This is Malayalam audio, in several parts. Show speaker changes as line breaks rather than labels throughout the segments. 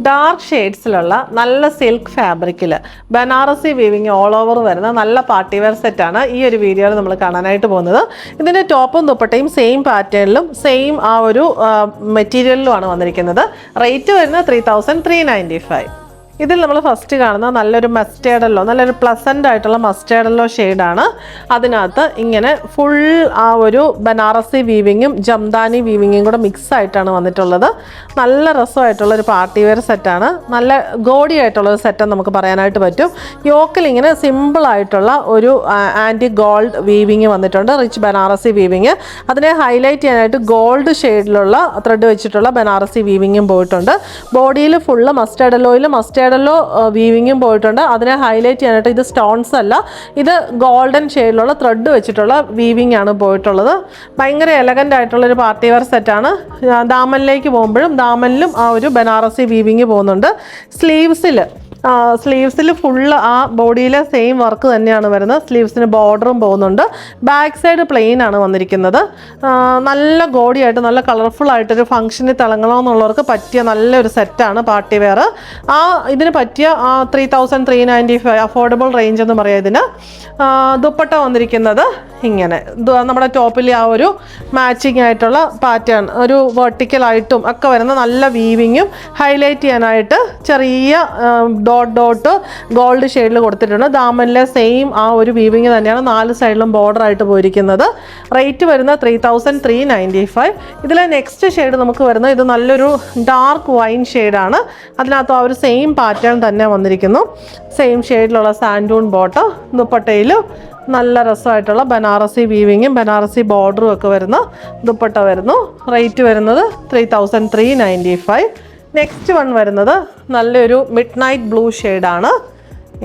ഡാർക്ക് ഷെയ്ഡ്സിലുള്ള നല്ല സിൽക്ക് ഫാബ്രിക്കിൽ ബനാറസി വീവിങ് ഓൾ ഓവർ വരുന്ന നല്ല പാർട്ടി വെയർ സെറ്റാണ് ഈ ഒരു വീഡിയോയിൽ നമ്മൾ കാണാനായിട്ട് പോകുന്നത്. ഇതിൻ്റെ ടോപ്പും ദുപ്പട്ടയും സെയിം പാറ്റേണിലും സെയിം ആ ഒരു മെറ്റീരിയലിലുമാണ് വന്നിരിക്കുന്നത്. റേറ്റ് വരുന്നത് 3395. ഇതിൽ നമ്മൾ ഫസ്റ്റ് കാണുന്ന നല്ലൊരു മസ്റ്റേർഡല്ലോ, നല്ലൊരു പ്ലസൻ്റ് ആയിട്ടുള്ള മസ്റ്റേർഡല്ലോ ഷെയ്ഡാണ്. അതിനകത്ത് ഇങ്ങനെ ഫുൾ ആ ഒരു ബനാറസി വീവിങ്ങും ജംദാനി വീവിങ്ങും കൂടെ മിക്സ് ആയിട്ടാണ് വന്നിട്ടുള്ളത്. നല്ല രസമായിട്ടുള്ളൊരു പാർട്ടി വെയർ സെറ്റാണ്. നല്ല ഗോഡി ആയിട്ടുള്ളൊരു സെറ്റ് നമുക്ക് പറയാനായിട്ട് പറ്റും. യോക്കിൽ ഇങ്ങനെ സിമ്പിളായിട്ടുള്ള ഒരു ആൻറ്റി ഗോൾഡ് വീവിങ് വന്നിട്ടുണ്ട്, റിച്ച് ബനാറസി വീവിങ്. അതിനെ ഹൈലൈറ്റ് ചെയ്യാനായിട്ട് ഗോൾഡ് ഷെയ്ഡിലുള്ള ത്രെഡ് വെച്ചിട്ടുള്ള ബനാറസി വീവിങ്ങും പോയിട്ടുണ്ട്. ബോഡിയിൽ ഫുള്ള് മസ്റ്റേർഡല്ലോ വീവിങ്ങും പോയിട്ടുണ്ട്. അതിനെ ഹൈലൈറ്റ് ചെയ്യാനായിട്ട് ഇത് സ്റ്റോൺസ് അല്ല, ഇത് ഗോൾഡൻ ഷെയ്ഡിലുള്ള ത്രെഡ് വെച്ചിട്ടുള്ള വീവിങ് ആണ് പോയിട്ടുള്ളത്. ഭയങ്കര എലഗൻ്റ് ആയിട്ടുള്ളൊരു പാർട്ടി വെയർ സെറ്റാണ്. ദാമനിലേക്ക് പോകുമ്പോഴും ദാമനിലും ആ ഒരു ബനാറസി വീവിങ് പോകുന്നുണ്ട്. സ്ലീവ്സിൽ ഫുള്ള് ആ ബോഡിയിലെ സെയിം വർക്ക് തന്നെയാണ് വരുന്നത്. സ്ലീവ്സിന് ബോർഡറും പോകുന്നുണ്ട്. ബാക്ക് സൈഡ് പ്ലെയിൻ ആണ് വന്നിരിക്കുന്നത്. നല്ല ഗോഡിയായിട്ട് നല്ല കളർഫുൾ ആയിട്ടൊരു ഫംഗ്ഷനിൽ തിളങ്ങണമെന്നുള്ളവർക്ക് പറ്റിയ നല്ലൊരു സെറ്റാണ് പാർട്ടി വെയർ. ഇതിന് പറ്റിയ 3395 അഫോർഡബിൾ റേഞ്ച് എന്ന് പറയാം ഇതിന്. ദുപ്പട്ട വന്നിരിക്കുന്നത് ഇങ്ങനെ നമ്മുടെ ടോപ്പിൽ ആ ഒരു മാച്ചിങ് ആയിട്ടുള്ള പാറ്റേൺ, ഒരു വെർട്ടിക്കലായിട്ടും ഒക്കെ വരുന്ന നല്ല വീവിങ്ങും ഹൈലൈറ്റ് ചെയ്യാനായിട്ട് ചെറിയ ഡോട്ട് ഗോൾഡ് ഷെയ്ഡിൽ കൊടുത്തിട്ടുണ്ട്. ദാമനിലെ സെയിം ആ ഒരു വീവിങ് തന്നെയാണ് 4 സൈഡിലും ബോർഡർ ആയിട്ട് പോയിരിക്കുന്നത്. റേറ്റ് വരുന്നത് 3395. ഇതിലെ നെക്സ്റ്റ് ഷെയ്ഡ് നമുക്ക് വരുന്നത് ഇത് നല്ലൊരു ഡാർക്ക് വൈൻ ഷെയ്ഡാണ്. അതിനകത്ത് ആ ഒരു സെയിം പാറ്റേൺ തന്നെ വന്നിരിക്കുന്നു. സെയിം ഷെയ്ഡിലുള്ള സാൻഡൂൺ ബോട്ടം, ദുപ്പട്ടയിൽ നല്ല രസമായിട്ടുള്ള ബനാറസി വീവിങ്ങും ബനാറസി ബോർഡറും ഒക്കെ വരുന്ന ദുപ്പട്ട വരുന്നു. റേറ്റ് വരുന്നത് 3395. നെക്സ്റ്റ് വൺ വരുന്നത് നല്ലൊരു മിഡ് നൈറ്റ് ബ്ലൂ ഷെയ്ഡാണ്.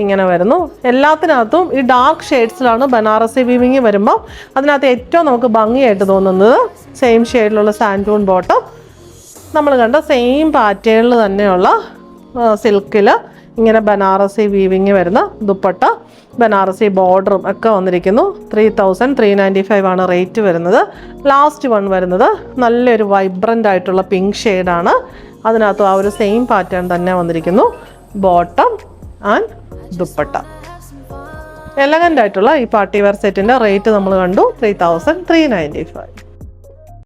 ഇങ്ങനെ വരുന്നു. എല്ലാത്തിനകത്തും ഈ ഡാർക്ക് ഷെയ്ഡ്സിലാണ് ബനാറസി വീവിങ് വരുമ്പോൾ അതിനകത്ത് ഏറ്റവും നമുക്ക് ഭംഗിയായിട്ട് തോന്നുന്നത് സെയിം ഷെയ്ഡിലുള്ള സാൻഡൂൺ ബോട്ടം, നമ്മൾ കണ്ട സെയിം പാറ്റേണിൽ തന്നെയുള്ള സിൽക്കിൽ ഇങ്ങനെ ബനാറസി വീവിങ് വരുന്ന ദുപ്പട്ട, ബനാറസി ബോർഡറും ഒക്കെ വന്നിരിക്കുന്നു. 3395 ആണ് റേറ്റ് വരുന്നത്. ലാസ്റ്റ് വൺ വരുന്നത് നല്ലൊരു വൈബ്രൻ്റ് ആയിട്ടുള്ള പിങ്ക് ഷെയ്ഡാണ്. അതിനകത്ത് ആ ഒരു സെയിം പാറ്റേൺ തന്നെ വന്നിരിക്കുന്നു. Bottom and dupatta. എലഗൻ്റ് ആയിട്ടുള്ള ഈ പാർട്ടി വെയർ സെറ്റിൻ്റെ റേറ്റ് നമ്മൾ കണ്ടു 3395.